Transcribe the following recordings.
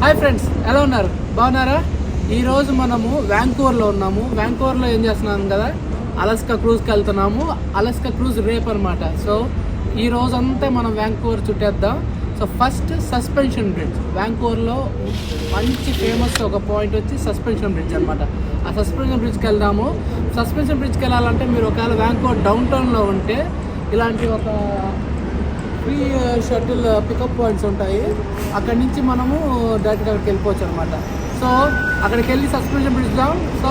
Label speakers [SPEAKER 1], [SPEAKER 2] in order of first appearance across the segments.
[SPEAKER 1] Hi friends, ఎలా ఉన్నారు? బాగున్నారా? ఈరోజు మనము వ్యాంకూవర్లో ఉన్నాము. వ్యాంకూవర్లో ఏం చేస్తున్నాము కదా, అలస్కా క్రూజ్కి వెళ్తున్నాము. అలస్కా క్రూజ్ రేపు అనమాట. సో ఈ రోజంతా మనం వ్యాంకూవర్ చుట్టేద్దాం. So first suspension bridge. వ్యాంకూవర్లో మంచి ఫేమస్ ఒక పాయింట్ వచ్చి సస్పెన్షన్ బ్రిడ్జ్ అనమాట. ఆ సస్పెన్షన్ బ్రిడ్జ్కి వెళ్దాము. సస్పెన్షన్ బ్రిడ్జ్కి వెళ్ళాలంటే మీరు ఒకవేళ వ్యాంకూవర్ డౌన్ టౌన్లో ఉంటే ఇలాంటి ఒక ఫ్రీ షటిల్ పికప్ పాయింట్స్ ఉంటాయి. అక్కడి నుంచి మనము డైరెక్ట్గా అక్కడికి వెళ్ళిపోవచ్చు అనమాట. సో అక్కడికి వెళ్ళి సస్పెన్షన్ బ్రిడ్జ్ దాం. సో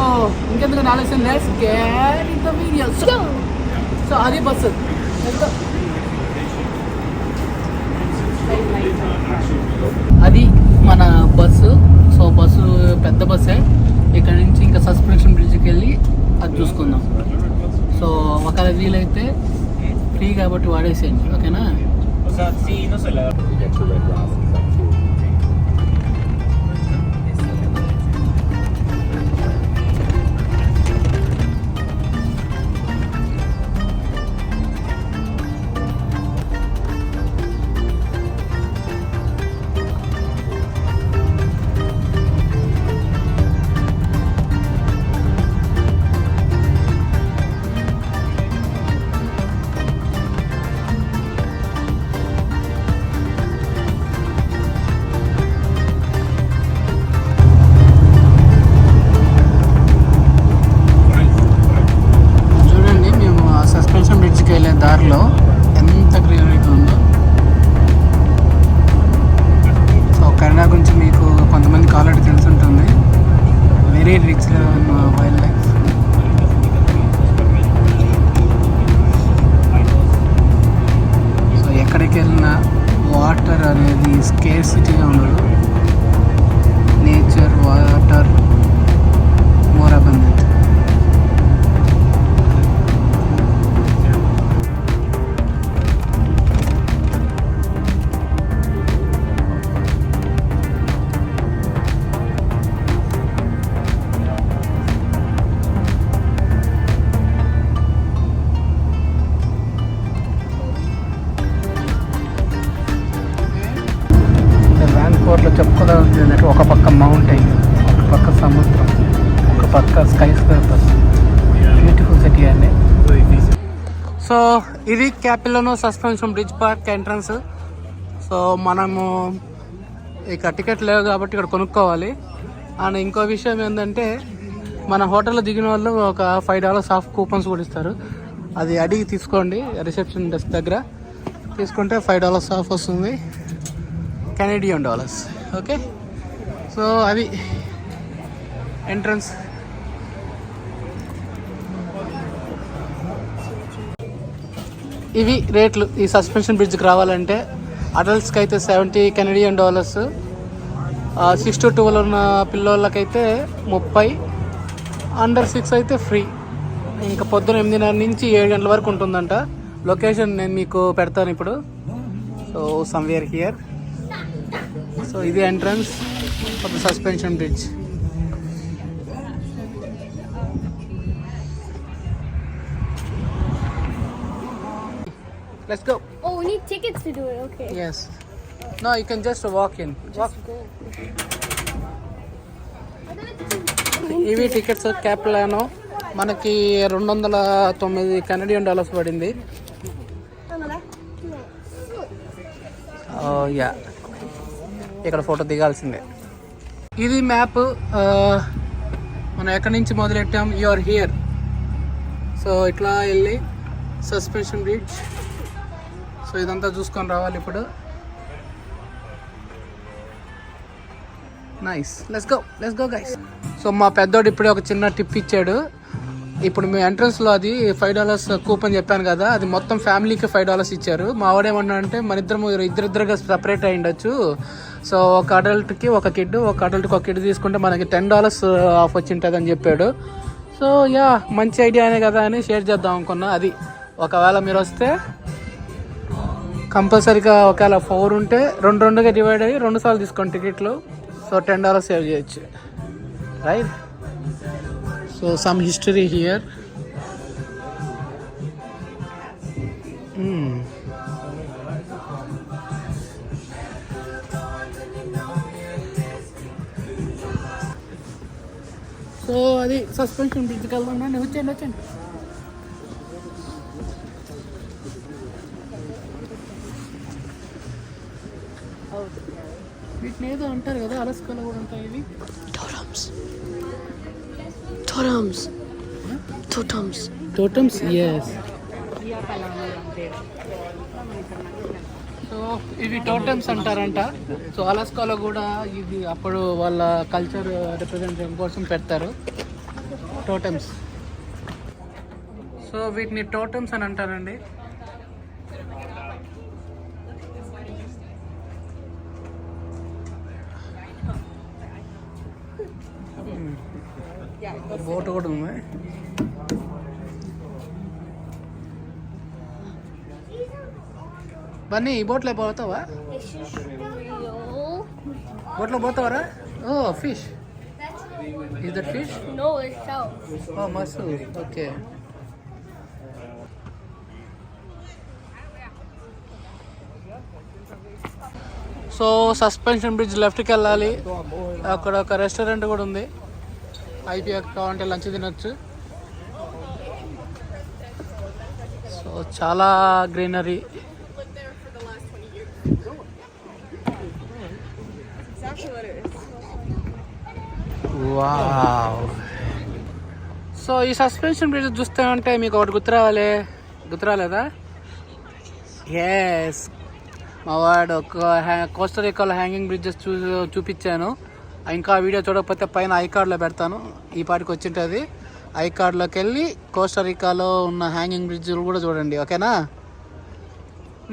[SPEAKER 1] ఇంకెందుకంటే ఆలస్యం, let's get in the video. So అది బస్సు, అది మన బస్సు. సో బస్సు పెద్ద బస్సే. ఇక్కడ నుంచి ఇంకా సస్పెన్షన్ బ్రిడ్జ్కి వెళ్ళి అది చూసుకుందాం. సో ఒకవేళ వీలైతే ఫ్రీ కాబట్టి వాడేసేయండి, ఓకేనా? దారిలో ఎంత గ్రీనరీ ఉందో. సో కెనడా గురించి మీకు కొంతమందికి ఆల్రెడీ తెలిసి ఉంటుంది. Very rich wildlife. So ఎక్కడికి వెళ్ళినా వాటర్ అనేది స్కేర్సిటీగా ఉండదు. Nature, water more abundant. వ్యాంకూవర్లో చెప్పుకోవాలంటే ఒక పక్క మౌంటైన్, ఒక పక్క సముద్రం, ఒక పక్క స్కై స్క్రేపర్స్. బ్యూటిఫుల్ సిటీ అండి. సో ఇది Capilano suspension bridge park entrance. So మనము ఇక టికెట్ లేవు కాబట్టి ఇక్కడ కొనుక్కోవాలి. అండ్ ఇంకో విషయం ఏంటంటే, మన హోటల్లో దిగిన వాళ్ళు ఒక $5 ఆఫ్ కూపన్స్ కూడా ఇస్తారు. అది అడిగి తీసుకోండి రిసెప్షన్ డెస్క్ దగ్గర. తీసుకుంటే $5 ఆఫ్ వస్తుంది, Canadian dollars. ఓకే, సో అవి ఎంట్రన్స్. ఇవి రేట్లు. ఈ సస్పెన్షన్ బ్రిడ్జ్కి రావాలంటే అడల్ట్స్కి అయితే $70 Canadian dollars, 6 to 12 ఉన్న పిల్లోళ్ళకైతే 30, అండర్ 6 అయితే ఫ్రీ. ఇంకా పొద్దున 8:30 నుంచి 7 గంటల వరకు ఉంటుందంట. లొకేషన్ నేను మీకు పెడతాను ఇప్పుడు. So somewhere here. సో ఇది entrance for the suspension bridge. Let's go.
[SPEAKER 2] Oh, we need tickets to do it. Okay.
[SPEAKER 1] Yes. No, you can just walk in. Walk.
[SPEAKER 2] Go.
[SPEAKER 1] ఇవి టికెట్స్. క్యాప్లానో మనకి $209 Canadian dollars పడింది. Yeah, ఇక్కడ photo దిగాల్సిందే. ఇది map. మనం ఎక్కడి నుంచి మొదలెట్టాం, you are here. So ఇట్లా వెళ్ళి సస్పెన్షన్ బ్రిడ్జ్. సో ఇదంతా చూసుకొని రావాలి ఇప్పుడు. Nice, let's go guys. So మా పెద్దోడు ఇప్పుడే ఒక చిన్న టిప్ ఇచ్చాడు. ఇప్పుడు మీ ఎంట్రన్స్లో అది $5 కూపన్ చెప్పాను కదా, అది మొత్తం ఫ్యామిలీకి $5 ఇచ్చారు. మా వాడేమన్నా అంటే మన ఇద్దరిద్దరుగా సపరేట్ అయి ఉండొచ్చు. సో ఒక అడల్ట్కి ఒక కిడ్, ఒక అడల్ట్కి ఒక కిడ్ తీసుకుంటే మనకి $10 ఆఫ్ వచ్చి ఉంటుంది అని చెప్పాడు. సో యా, మంచి ఐడియానే కదా అని షేర్ చేద్దాం అనుకున్నా. అది ఒకవేళ మీరు వస్తే కంపల్సరీగా ఒకవేళ 4 ఉంటే 2 డివైడ్ అయ్యి 2 సార్లు తీసుకోండి టికెట్లు. సో $10 సేవ్ చేయొచ్చు, right? So some history here. So అది సస్పెన్షన్ బ్రిడ్జ్కి వెళ్దాం. వచ్చేయండి. వీటిని ఏదో అంటారు కదా, అలస్కాలో కూడా ఉంటాయి ఇవి. టోటమ్స్ ఎస్. సో ఇవి టోటమ్స్ అంటారంట. సో అలస్కాలో కూడా ఇది అప్పుడు వాళ్ళ కల్చర్ రిప్రజెంట్ చేయడం కోసం పెడతారు టోటమ్స్. సో వీటిని టోటమ్స్ అని అంటారండి. బోట్ కూడా ఉంది. బన్నీ ఈ బోట్లో పోతావా? బోట్లో పోతావరా? Oh fish. Is that fish?
[SPEAKER 2] No, it's shells.
[SPEAKER 1] Oh, mussels. Okay. So suspension bridge లెఫ్ట్కి వెళ్ళాలి. అక్కడ ఒక రెస్టారెంట్ కూడా ఉంది. అయిపోయాక కావాలంటే లంచ్ తినొచ్చు. సో చాలా గ్రీనరీ. వావ్. సో ఈ సస్పెన్షన్ బ్రిడ్జ్ చూస్తే ఉంటే మీకు ఒకటి గుర్తురాలేదా? ఎస్, మా వాడు కోస్టరికాలో హ్యాంగింగ్ బ్రిడ్జెస్ చూపించాను. ఇంకా వీడియో చూడకపోతే పైన ఐకార్డ్లో పెడతాను. ఈ పాటికి వచ్చింటుంది. ఐకార్డ్లోకి వెళ్ళి కోస్టరికాలో ఉన్న హ్యాంగింగ్ బ్రిడ్జ్లు కూడా చూడండి. ఓకేనా?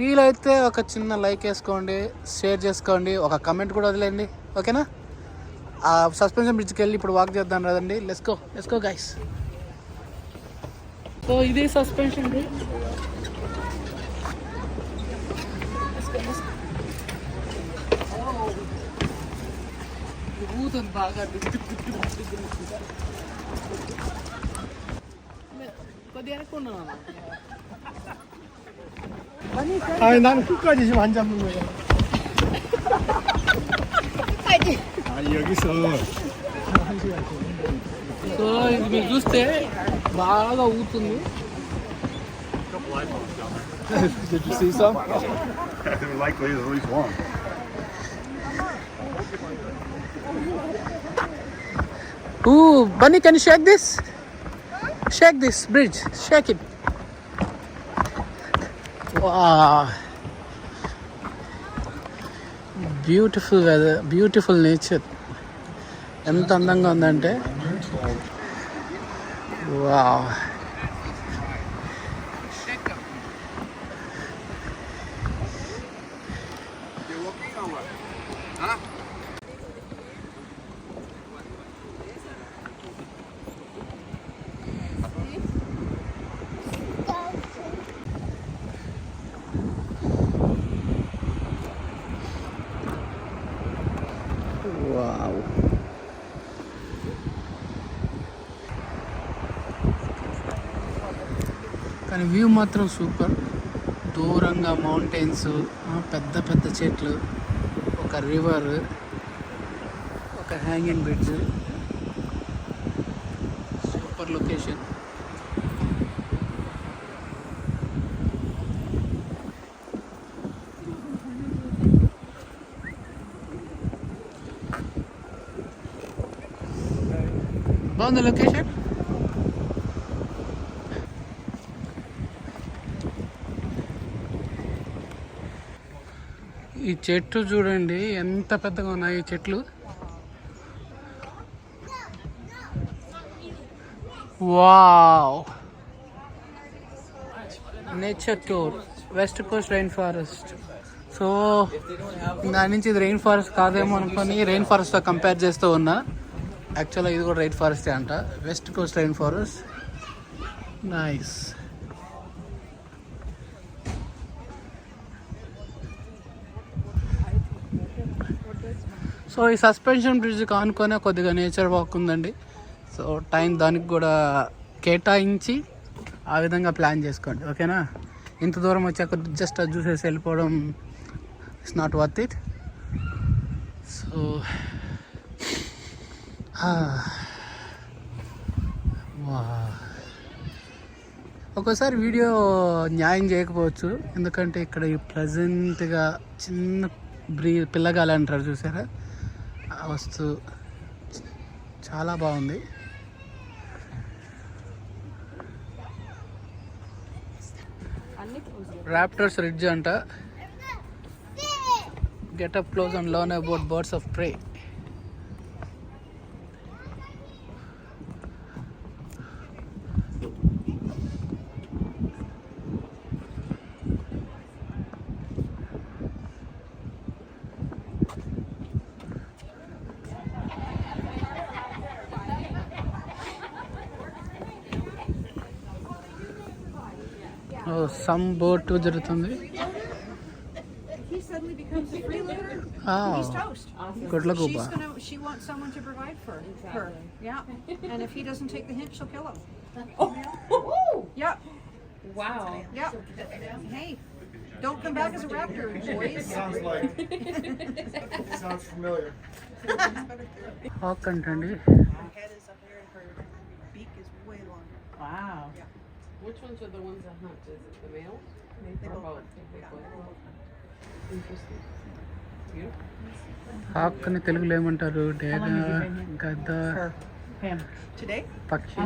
[SPEAKER 1] వీలైతే ఒక చిన్న లైక్ వేసుకోండి, షేర్ చేసుకోండి, ఒక కమెంట్ కూడా వదిలేండి. ఓకేనా? ఆ సస్పెన్షన్ బ్రిడ్జ్కి వెళ్ళి ఇప్పుడు వాక్ చేద్దాం కదండి. Let's go guys. సో ఇది సస్పెన్షన్ బ్రిడ్జ్. ఊతుంది బాగా. కొద్దిగా అనుకున్నాను.
[SPEAKER 3] 아니 나는 끝까지 지금 안 잡는 거야. 아니 여기서
[SPEAKER 1] సో ఇది మీరు చూస్తే బాగా ఊతుంది.
[SPEAKER 3] Did you see some?
[SPEAKER 4] Likely there's at least one.
[SPEAKER 1] Ooh, Bunny, can you shake this? Shake this bridge. Shake it. Wow. Beautiful weather, beautiful nature. ఎంత అందంగా ఉందంటే వావ్. వావ్. కానీ వ్యూ మాత్రం సూపర్. దూరంగా మౌంటైన్స్, పెద్ద పెద్ద చెట్లు, ఒక రివర్, ఒక హ్యాంగింగ్ బ్రిడ్జ్. Super location. బాగుంది లొకేషన్. ఈ చెట్లు చూడండి ఎంత పెద్దగా ఉన్నాయి ఈ చెట్లు. Wow. Nature tour, west Coast rain forest. So దాని నుంచి ఇది రెయిన్ ఫారెస్ట్ కాదేమో అనుకొని రెయిన్ ఫారెస్ట్తో కంపేర్ చేస్తూ ఉన్నా. యాక్చువల్గా ఇది కూడా రైన్ ఫారెస్టే అంట. West Coast rain forest. Nice. So ఈ సస్పెన్షన్ బ్రిడ్జ్ కానుకొనే కొద్దిగా నేచర్ వాక్ ఉందండి. సో టైం దానికి కూడా కేటాయించి ఆ విధంగా ప్లాన్ చేసుకోండి. ఓకేనా? ఇంత దూరం వచ్చాక జస్ట్ అది చూసేసి వెళ్ళిపోవడం it's not worth it. So ఒక్కోసారి వీడియో న్యాయం చేయకపోవచ్చు, ఎందుకంటే ఇక్కడ ఈ ప్లెజెంట్గా చిన్న పిల్లగాలి అంటారు చూసారా, ఆ వస్తువు చాలా బాగుంది. రాప్టర్స్ రిడ్జ్ అంట. Get up close and learn about birds of pray. Some boat జరుగుతుంది.
[SPEAKER 5] He suddenly becomes a freeloader. He's toast.
[SPEAKER 1] గుడ్ల గుబ్బ.
[SPEAKER 5] She wants someone to provide for her. Yeah. And if he doesn't take the hint, she'll kill him. Yeah.
[SPEAKER 2] Wow.
[SPEAKER 5] Yeah. Hey, don't come back as a raptor, boys.
[SPEAKER 3] Sounds familiar.
[SPEAKER 1] Hawk అంటండి.
[SPEAKER 5] Her head is up here and her beak is way longer.
[SPEAKER 2] Wow.
[SPEAKER 5] Yeah.
[SPEAKER 6] Which ones are the ones that hunt? Is it the males?
[SPEAKER 5] They
[SPEAKER 6] Or
[SPEAKER 5] both
[SPEAKER 6] both?
[SPEAKER 5] hunt.
[SPEAKER 6] They
[SPEAKER 5] Yeah,
[SPEAKER 6] both.
[SPEAKER 5] they both hunt.
[SPEAKER 6] Interesting. Beautiful.
[SPEAKER 1] Hawk అని తెలుగులో ఏమంటారు? డేగా, గద్ద,
[SPEAKER 5] Today?
[SPEAKER 1] పక్షి.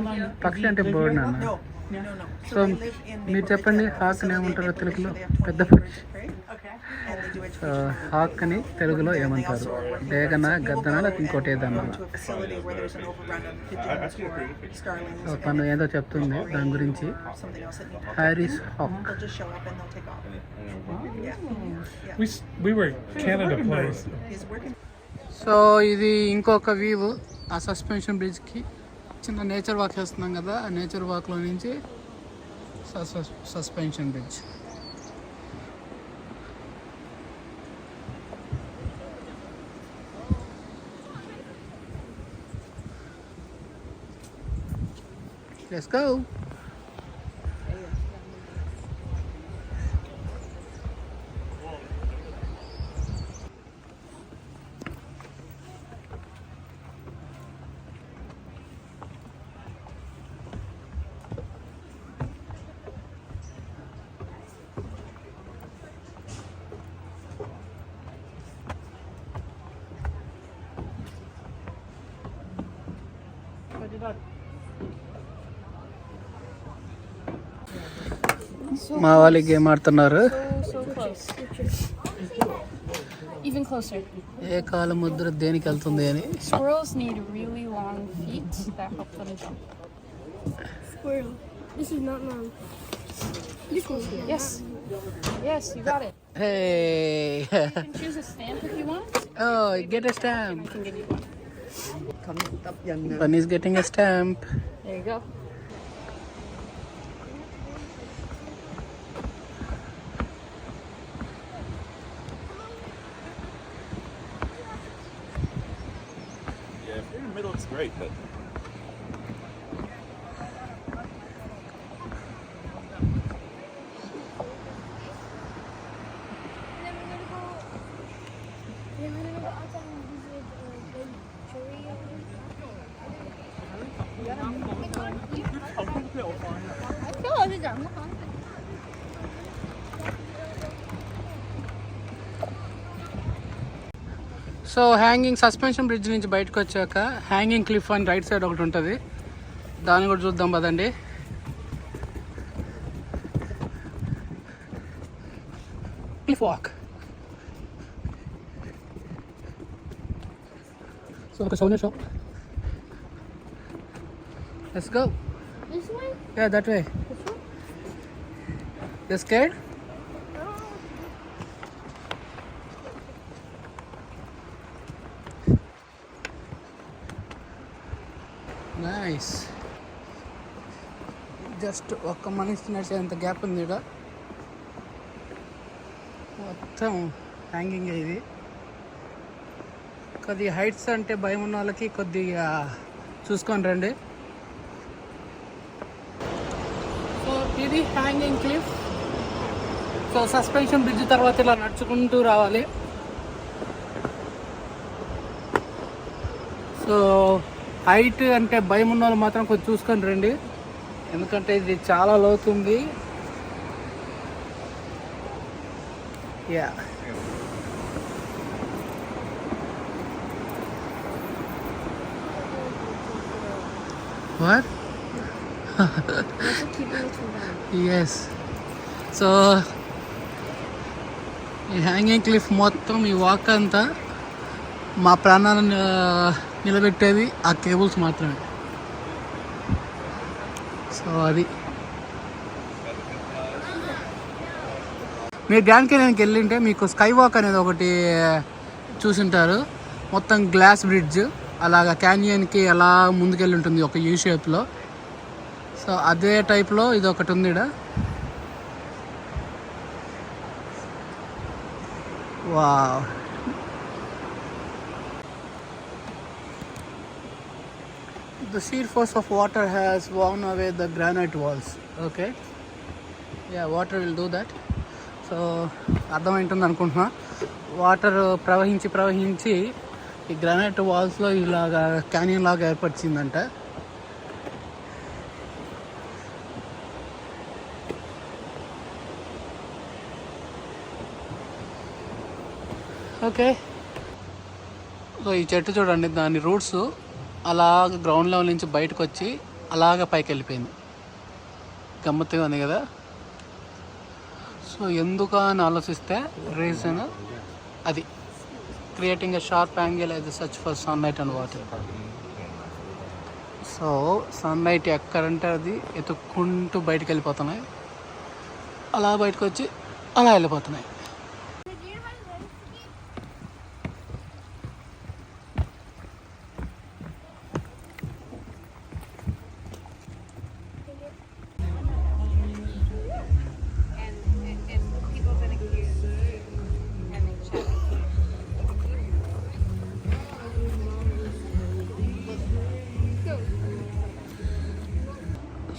[SPEAKER 1] పక్షి అంటే bird నాన్న.
[SPEAKER 5] No. No.
[SPEAKER 1] So
[SPEAKER 5] they live in
[SPEAKER 1] మీరు చెప్పండి హాక్ అని
[SPEAKER 5] so
[SPEAKER 1] ఏమంటారో
[SPEAKER 5] they
[SPEAKER 1] తెలుగులో?
[SPEAKER 5] have 20
[SPEAKER 1] పెద్ద
[SPEAKER 5] birds
[SPEAKER 1] పక్షి.
[SPEAKER 5] of prey. Okay. And they do
[SPEAKER 1] so
[SPEAKER 5] education.
[SPEAKER 1] Hawk అని తెలుగులో ఏమంటారు? డేగన, గద్దన, లేకపోతే ఇంకోటి ఏదన్నా.
[SPEAKER 5] To a facility where there's an overrun of pigeons or starlings.
[SPEAKER 1] So తను ఏదో చెప్తుంది దాని గురించి.
[SPEAKER 5] Something else that needs.
[SPEAKER 1] Harris's hawk.
[SPEAKER 5] They'll just show up and they'll take off. Yeah.
[SPEAKER 3] We were Canada place.
[SPEAKER 5] He's working.
[SPEAKER 1] So ఇది ఇంకొక view. ఆ suspension బ్రిడ్జ్కి చిన్న nature walk చేస్తున్నాం కదా, ఆ నేచర్ వాక్లో నుంచి సస్పెన్షన్ బ్రిడ్జ్. Let's go. మా వాళ్ళు గేమ్ ఆడుతున్నారు.
[SPEAKER 2] So close. Even closer.
[SPEAKER 1] ఏ కాలు ముద్ర దేనికి వెళ్తుంది అని.
[SPEAKER 2] Squirrels need really long feet that help them jump.
[SPEAKER 7] Squirrel. This is not mine. This one's good.
[SPEAKER 2] Yes. Yes, you got it.
[SPEAKER 1] Hey.
[SPEAKER 2] You can choose a stamp if you want.
[SPEAKER 1] Oh, get a
[SPEAKER 2] I
[SPEAKER 1] stamp.
[SPEAKER 2] can give you one.
[SPEAKER 1] One is getting a stamp.
[SPEAKER 2] There you go.
[SPEAKER 4] Yeah, if you're in the middle, it's great, but
[SPEAKER 1] so hanging suspension bridge నుంచి బయటకు వచ్చాక hanging cliff అని right side ఒకటి ఉంటుంది, దాన్ని కూడా చూద్దాం పదండి. Cliff walk. సో ఒక sound shop. Let's go.
[SPEAKER 7] This way?
[SPEAKER 1] Yeah, that way. You scared? Nice. Just ఒక్క మనిషి నడిచేంత గ్యాప్ ఉంది ఇక్కడ. మొత్తం హ్యాంగింగ్ ఇది. కొద్దిగా హైట్స్ అంటే భయం ఉన్న వాళ్ళకి కొద్దిగా చూసుకొని రండి. సో ఇది hanging cliff. So suspension bridge తర్వాత ఇలా నడుచుకుంటూ రావాలి. సో హైట్ అంటే భయం ఉన్న వాళ్ళు మాత్రం కొంచెం చూసుకొని రండి. ఎందుకంటే ఇది చాలా లోతుంది. యా వాట్ ఎస్. సో ఈ హ్యాంగింగ్ క్లిఫ్ మొత్తం ఈ వాక్ అంతా మా ప్రాణాలను నిలబెట్టేది ఆ కేబుల్స్ మాత్రమే. సో అది మీరు గ్రాండ్ కెనాన్కి వెళ్ళింటే మీకు స్కై వాక్ అనేది ఒకటి చూసుంటారు. మొత్తం గ్లాస్ బ్రిడ్జ్ అలాగా క్యానియన్కి అలా ముందుకెళ్ళి ఉంటుంది ఒక యూ షేప్లో. సో అదే టైప్లో ఇది ఒకటి ఉంది ఇక్కడ. Wow. The sheer force of water has worn away the granite walls. Okay. Yeah, water will do that. So అర్థమైంటుంది అనుకుంటున్నా. వాటర్ ప్రవహించి ఈ గ్రానైట్ వాల్స్లో ఇలాగా క్యానియన్ లాగా ఏర్పరిచిందంట. ఓకే. సో ఈ చెట్టు చూడండి, దాని రూట్స్ అలాగ గ్రౌండ్ లెవెల్ నుంచి బయటకు వచ్చి అలాగ పైకి వెళ్ళిపోయింది. గమ్మత్తుగా ఉంది కదా. సో ఎందుకు అని ఆలోచిస్తే రీజన్ అది creating a sharp angle as search for sunlight and water. So sunlight ఎక్కడంటే అది ఎత్తుక్కుంటూ బయటకు వెళ్ళిపోతున్నాయి, అలా బయటకు వచ్చి అలా వెళ్ళిపోతున్నాయి.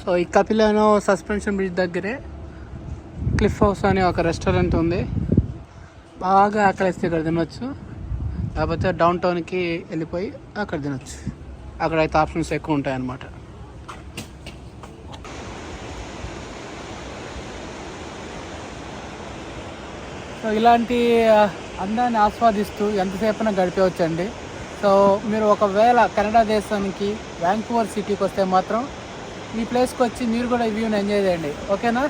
[SPEAKER 1] సో ఈ కపిలానో సస్పెన్షన్ బ్రిడ్జ్ దగ్గరే క్లిఫ్ హౌస్ అనే ఒక రెస్టారెంట్ ఉంది. బాగా ఆకలిస్తే ఇక్కడ తినొచ్చు, లేకపోతే డౌన్ టౌన్కి వెళ్ళిపోయి అక్కడ తినొచ్చు. అక్కడైతే ఆప్షన్స్ ఎక్కువ ఉంటాయన్నమాట. సో ఇలాంటి అందాన్ని ఆస్వాదిస్తూ ఎంతసేపైనా గడిపేవచ్చండి. సో మీరు ఒకవేళ కెనడా దేశానికి వ్యాంకూవర్ సిటీకి వస్తే మాత్రం ఈ ప్లేస్కి వచ్చి మీరు కూడా ఈ వ్యూని ఎంజాయ్ చేయండి. ఓకేనా?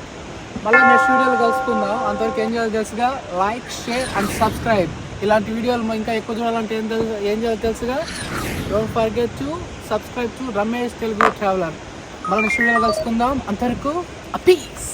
[SPEAKER 1] మళ్ళీ నెక్స్ట్ వీడియోలో కలుసుకుందాం. అంతవరకు ఎంజాయ్ తెలుసుగా. Like, share and subscribe. ఇలాంటి వీడియోలు ఇంకా ఎక్కువ చూడాలంటే ఏం చేయాలో తెలుసుగా. Don't forget to subscribe to Ramesh Telugu traveller. మళ్ళీ నెక్స్ట్ వీడియోలో కలుసుకుందాం. అంతవరకు పీస్.